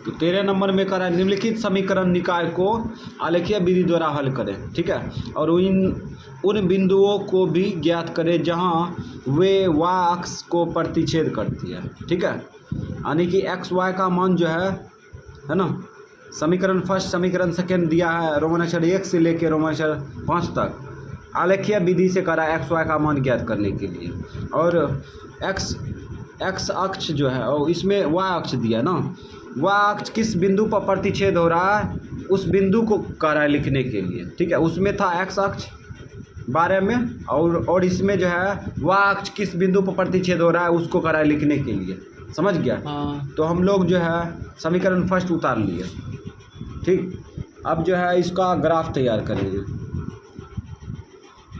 तो 13 नंबर में कह रहा है निम्नलिखित समीकरण निकाय को आलेखीय विधि द्वारा हल करें, ठीक है, और उन बिंदुओं को भी ज्ञात करें जहां वे y अक्ष को प्रतिच्छेद करती है, ठीक है, यानी कि x y का मान जो है ना, समीकरण फर्स्ट समीकरण सेकेंड दिया है रोमन अक्षर 1 से लेकर रोमन अक्षर 5 तक, आलेखीय विधि से करा एक्स वाई का मान ज्ञात करने के लिए, और एक्स अक्ष जो है और इसमें वाई अक्ष दिया ना, वाई अक्ष किस बिंदु पर प्रतिच्छेद हो रहा है उस बिंदु को कह रहा है लिखने के लिए, ठीक है, उसमें था एक्स अक्ष 12 में, और इसमें जो है वाई अक्ष किस बिंदु पर प्रतिच्छेद हो रहा है उसको कह रहा है लिखने के लिए, समझ गया। तो हम लोग जो है समीकरण फर्स्ट उतार लिए, ठीक, अब जो है इसका ग्राफ तैयार करेंगे।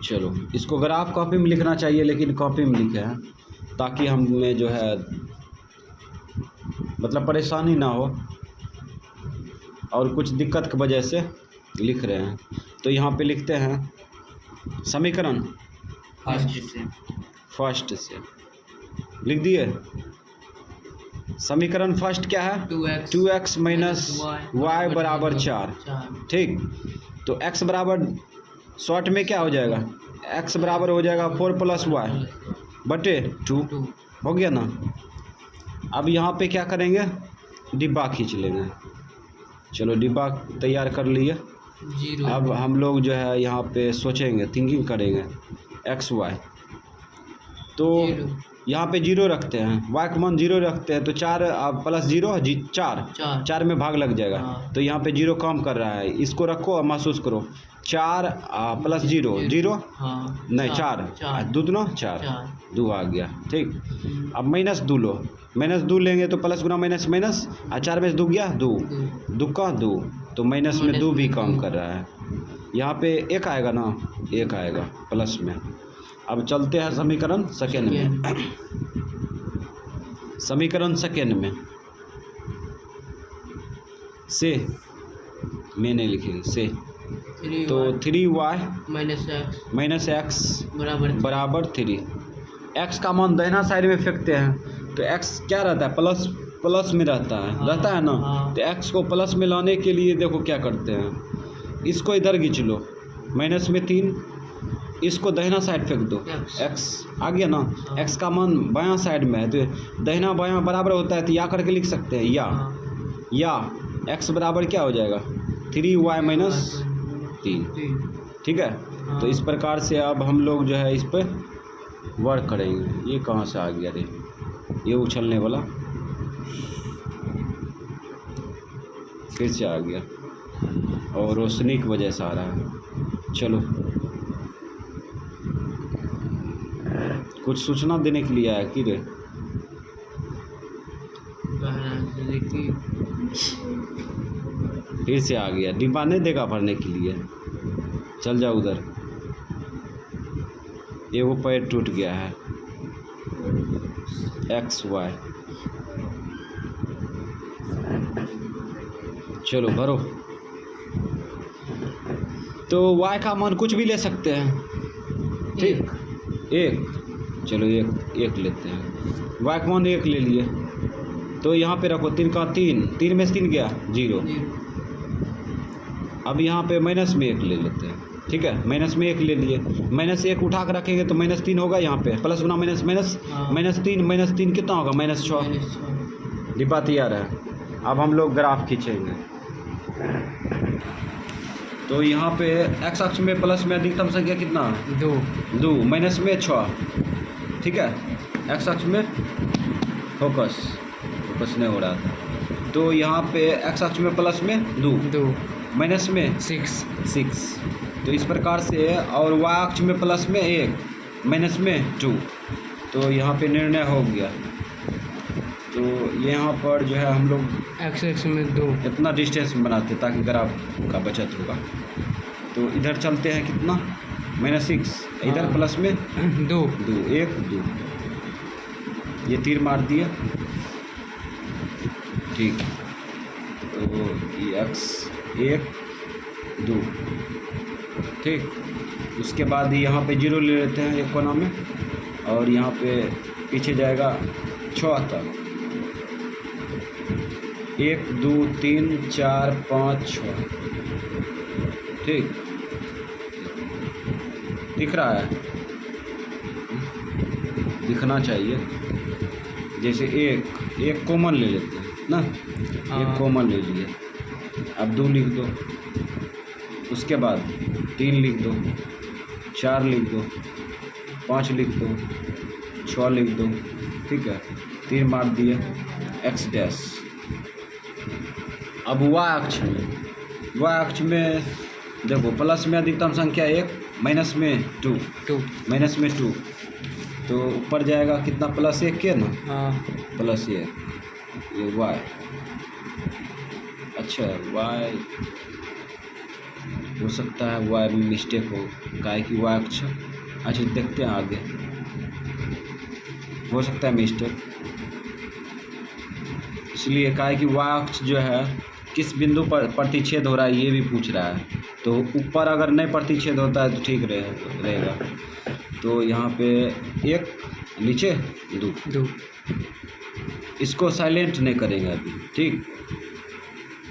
चलो इसको ग्राफ कॉपी में लिखना चाहिए, लेकिन कॉपी में लिखे हैं ताकि हमें जो है मतलब परेशानी ना हो, और कुछ दिक्कत की वजह से लिख रहे हैं। तो यहाँ पे लिखते हैं समीकरण फर्स्ट से लिख दिए। समीकरण फर्स्ट क्या है 2x माइनस वाई बराबर 4, ठीक। तो x बराबर शॉर्ट में क्या हो जाएगा, x बराबर हो जाएगा 4 + y बटे 2, हो गया ना। अब यहाँ पे क्या करेंगे, डिब्बा खींच लेंगे। चलो डिब्बा तैयार कर लिए। अब हम लोग जो है यहाँ पे सोचेंगे, थिंकिंग करेंगे x y, तो यहाँ पे 0 रखते हैं, y का मान 0 रखते हैं, तो 4 + 0 4 में भाग लग जाएगा। तो यहाँ पे 0 काम कर रहा है, इसको रखो और महसूस करो, 4 + 0 0 नहीं 4 दूना 4 2 आ गया, ठीक। अब -2 लो, -2 लेंगे तो प्लस गुना माइनस माइनस, 4 में से 2 गया 2 2 का 2, तो माइनस में 2 भी काम कर रहा है। यहाँ पे 1 आएगा ना, 1 आएगा प्लस में। अब चलते हैं समीकरण सेकेंड में। समीकरण सेकेंड में से में नहीं लिखेंगे से, तो 3y माइनस एक्स बराबर 3। x का मान दाहिना साइड में फेंकते हैं, तो x क्या रहता है, प्लस में रहता है ना। तो x को प्लस में लाने के लिए देखो क्या करते हैं, इसको इधर खींच लो, माइनस में 3, इसको दाहिना साइड फेंक दो, x आ गया ना। x का मान बायां साइड में है, तो दाहिना बायां बराबर होता है, तो या करके लिख सकते हैं या x बराबर क्या हो जाएगा 3y माइनस 3, ठीक है। तो इस प्रकार से अब हम लोग जो है इस पर वर्क करेंगे। ये कहाँ से आ गया रे, ये उछलने वाला फिर से आ गया, और रोशनी की वजह से आ रहा है। चलो कुछ सूचना देने के लिए आया कि रे, फिर से आ गया, डिब्बा नहीं देगा भरने के लिए, चल जाओ उधर। ये वो पैर टूट गया है, एक्स वाई। चलो भरो। तो y का मान कुछ भी ले सकते हैं, ठीक, 1, चलो 1 लेते हैं, y का मान 1 ले लिए, तो यहाँ पे रखो 3 का 3 में से 3 गया 0। अब यहाँ पे माइनस में 1 ले लेते हैं, ठीक है, माइनस में 1 ले लिए, -1 उठा कर रखेंगे तो -3 होगा, यहाँ पे प्लस गुना माइनस माइनस -3 कितना होगा -6। डिब्बा तैयार है। अब हम लोग ग्राफ खींचेंगे। तो यहाँ पे x अक्ष में प्लस में अधिकतम संख्या कितना, 2, माइनस में 6, ठीक है। x अक्ष में फोकस नहीं हो रहा था, तो यहाँ पे x अक्ष में प्लस में 2 माइनस में 6, तो इस प्रकार से, और y अक्ष में प्लस में 1 माइनस में 2, तो यहाँ पे निर्णय हो गया। तो यहाँ पर जो है हम लोग x में 2 इतना डिस्टेंस बनाते ताकि ग्राफ का बचत होगा। तो इधर चलते हैं कितना -6, इधर प्लस में 2 1 2, ये तीर मार दिया, ठीक। तो ये x 1 2, ठीक। उसके बाद यहाँ पे 0 ले लेते हैं एक कोना में, और यहाँ पे पीछे जाएगा 6 तक, 1 2 3 4 5 6, ठीक दिख रहा है, दिखना चाहिए। जैसे एक कॉमन ले लेते हैं ना, एक कॉमन ले लिए, अब 2 लिख दो, उसके बाद 3 लिख दो, 4 लिख दो, 5 लिख दो, 6 लिख दो, ठीक है, 3 मार दिए एक्स डैश। अब वाई अक्ष में देखो, प्लस में अधिकतम संख्या 1, माइनस में 2, माइनस में 2, तो ऊपर जाएगा कितना, +1 के ना, +1, ये वाई। अच्छा वाई हो सकता है, वाई में मिस्टेक हो, काहे कि वाई अक्ष, अच्छा देखते हैं आगे, हो सकता है मिस्टेक, इसलिए काहे कि वाई अक्ष जो है किस बिंदु पर प्रतिच्छेद हो रहा है ये भी पूछ रहा है, तो ऊपर अगर नहीं प्रतिच्छेद होता है तो ठीक रहेगा। तो यहाँ पे 1, नीचे 2, इसको साइलेंट नहीं करेंगे अभी, ठीक,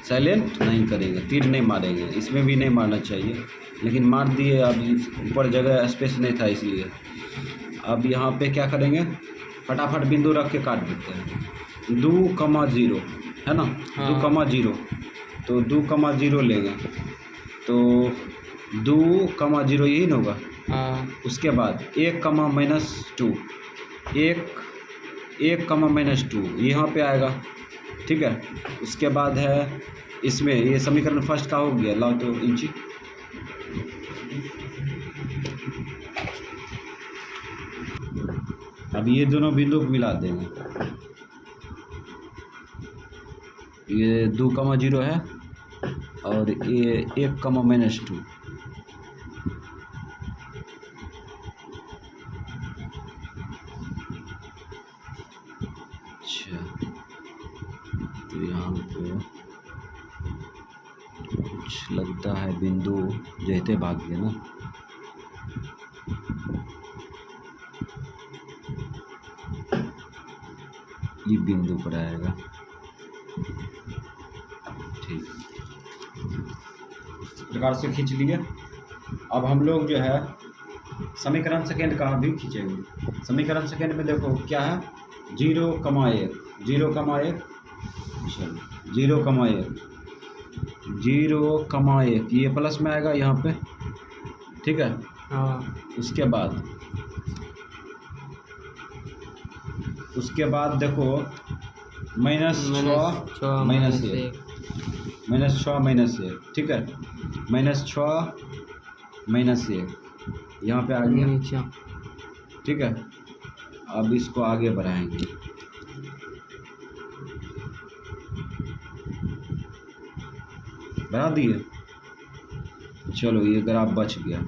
साइलेंट नहीं करेंगे, तीर नहीं मारेंगे, इसमें भी नहीं मारना चाहिए, लेकिन मार दिए, अब ऊपर जगह स्पेस नहीं था इसलिए। अब यहाँ पे क्या करेंगे, फटाफट बिंदु रख के काट देते हैं। 2,0 है ना, 2,0, तो 2,0 लेंगे, तो 2,0 यही ना होगा। उसके बाद 1, -2, 1, -2 यहाँ पे आएगा, ठीक है। उसके बाद है इसमें, ये समीकरण फर्स्ट का हो गया, लाओ तो इंची, अब ये दोनों बिंदु मिला देंगे, ये 2,0 है और ये 1, -2, अच्छा, तो यहाँ पे कुछ लगता है बिंदु जहते भाग गया ना, ये बिंदु पर आएगा, ठीक, इस प्रकार से खींच लिए। अब हम लोग जो है समीकरण सेकेंड का भी खींचेंगे। समीकरण सेकेंड में देखो क्या है, 0,1, 0,1, चलो 0,1, 0,1, ये प्लस में आएगा यहाँ पे, ठीक है। उसके बाद देखो -6 -1, ठीक है, -6 -1 यहाँ पे आ गया, ठीक है। अब इसको आगे बढ़ाएंगे, बढ़ा दिए, चलो ये ग्राफ बच गया,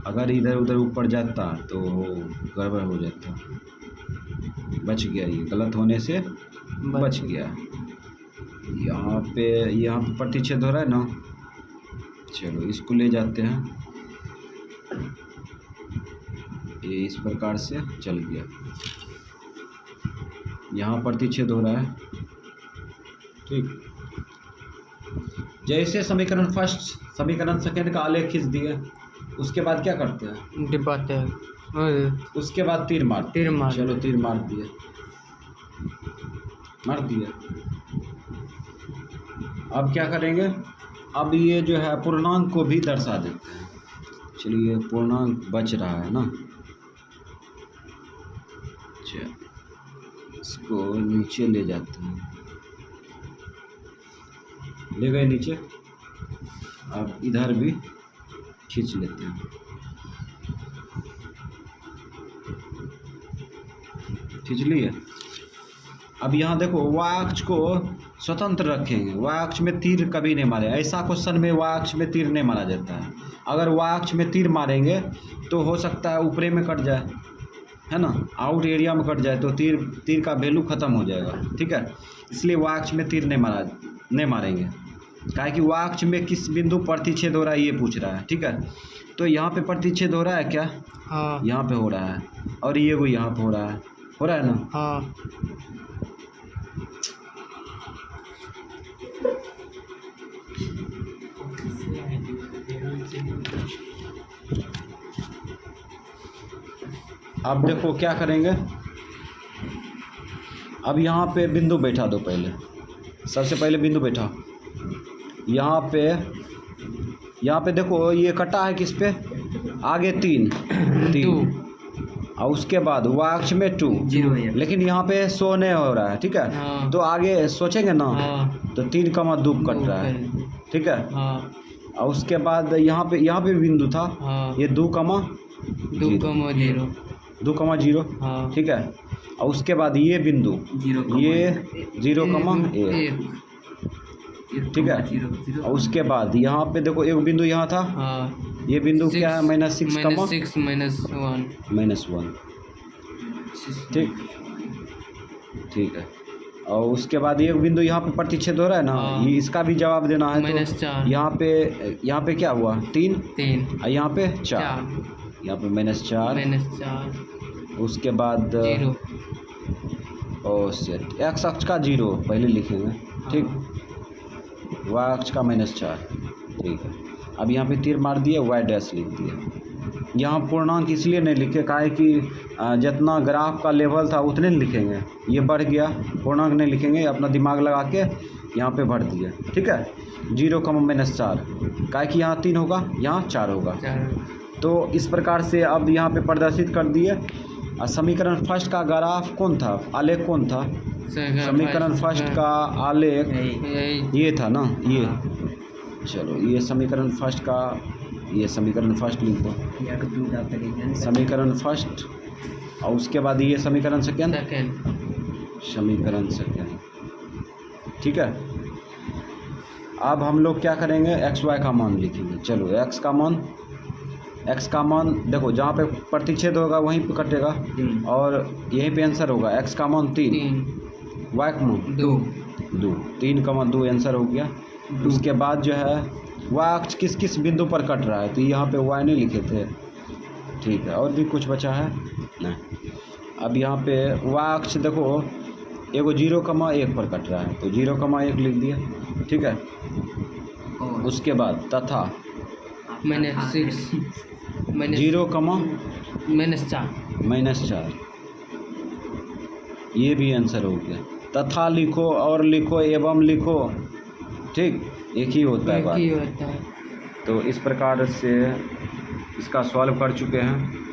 अगर इधर उधर ऊपर जाता तो गड़बड़ हो जाता, बच गया, ये गलत होने से बच गया। यहाँ पे प्रतिच्छेद हो रहा है ना, चलो इसको ले जाते हैं, ये इस प्रकार से चल गया, यहाँ प्रतिच्छेद हो रहा है, ठीक। जैसे समीकरण फर्स्ट, समीकरण सेकेंड का आलेख खींच दिया, उसके बाद क्या करते हैं, डिब्बाते हैं, उसके बाद तीर मार, चलो तीर मार दिया, अब क्या करेंगे, अब ये जो है पूर्णांक को भी दर्शा देते हैं, चलिए पूर्णांक बच रहा है ना, अच्छा इसको नीचे ले जाते हैं, ले गए नीचे, अब इधर भी खींच लेते हैं, खींच लिए। अब यहाँ देखो वाई अक्ष को स्वतंत्र रखेंगे, वाई अक्ष में तीर कभी नहीं मारे, ऐसा क्वेश्चन में वाई अक्ष में तीर नहीं मारा जाता है, अगर वाई अक्ष में तीर मारेंगे तो हो सकता है ऊपरे में कट जाए, है ना, आउट एरिया में कट जाए तो तीर का वैल्यू ख़त्म हो जाएगा, ठीक है। इसलिए वाई अक्ष में तीर नहीं मारेंगे, काहे कि वाई अक्ष में किस बिंदु प्रतिच्छेद हो रहा है ये पूछ रहा है, ठीक है। तो यहाँ पे प्रतिच्छेद हो रहा है क्या, यहाँ पे हो रहा है, और ये वो यहाँ पे हो रहा है ना, अब देखो क्या करेंगे। अब यहाँ पे बिंदु बैठा दो। पहले सबसे पहले बिंदु बैठा यहाँ पे देखो ये कटा है किस पे, आगे 3 और उसके बाद y अक्ष में 2, लेकिन यहाँ पे शो नहीं हो रहा है, ठीक है। हाँ। तो आगे सोचेंगे ना, हाँ। तो 3,2 कट रहा है, ठीक है। हाँ। और उसके बाद यहाँ पे बिंदु था, हाँ। ये 2, 2,0 हाँ। ठीक है। और उसके बाद ये बिंदु ये 0,1, ठीक है। और उसके बाद यहाँ पे देखो एक बिंदु यहाँ था, हाँ। ये बिंदु क्या है, -6, -1, ठीक है। और उसके बाद एक बिंदु यहाँ पे प्रतिच्छेद हो रहा है ना, हाँ। ये इसका भी जवाब देना है। -4 तो यहाँ पे क्या हुआ, 3 और यहाँ पे 4, यहाँ पे -4, उसके बाद 0 x अक्ष का 0 पहले लिखेंगे, ठीक। y अक्ष का -4, ठीक है। अब यहाँ पे तीर मार दिए, y डैश लिख दिया। यहाँ पूर्णांक इसलिए नहीं लिखे, काहे कि जितना ग्राफ का लेवल था उतने नहीं लिखेंगे, ये बढ़ गया, पूर्णांक नहीं लिखेंगे, अपना दिमाग लगा के यहाँ पे भर दिए, ठीक है। 0,-4, काहे कि यहाँ 3 होगा, यहाँ 4 होगा। तो इस प्रकार से अब यहाँ पे प्रदर्शित कर दिए। समीकरण फर्स्ट का ग्राफ कौन था, आलेख कौन था, समीकरण फर्स्ट का आलेख ये था ना, ये। चलो ये समीकरण फर्स्ट का, ये समीकरण फर्स्ट लिख दो, समीकरण फर्स्ट। और उसके बाद ये समीकरण सेकेंड, समीकरण सेकेंड, ठीक है। अब हम लोग क्या करेंगे, XY का मान लिखेंगे। चलो x का मान देखो, जहाँ पे प्रतिच्छेद होगा वहीं पे कटेगा, और यहीं पे आंसर होगा। x का मान 3, y का मान 2, 3,2 आंसर हो गया। उसके बाद जो है y अक्ष किस किस बिंदु पर कट रहा है, तो यहाँ पे y नहीं लिखे थे, ठीक है। और भी कुछ बचा है नहीं। अब यहाँ पे y अक्ष देखो एगो 0,1 पर कट रहा है, तो 0,1 लिख दिया, ठीक है। उसके बाद तथा -4, ये भी आंसर हो गया। तथा लिखो और लिखो एवं लिखो, ठीक, एक ही होता है बात। तो इस प्रकार से इसका सॉल्व कर चुके हैं।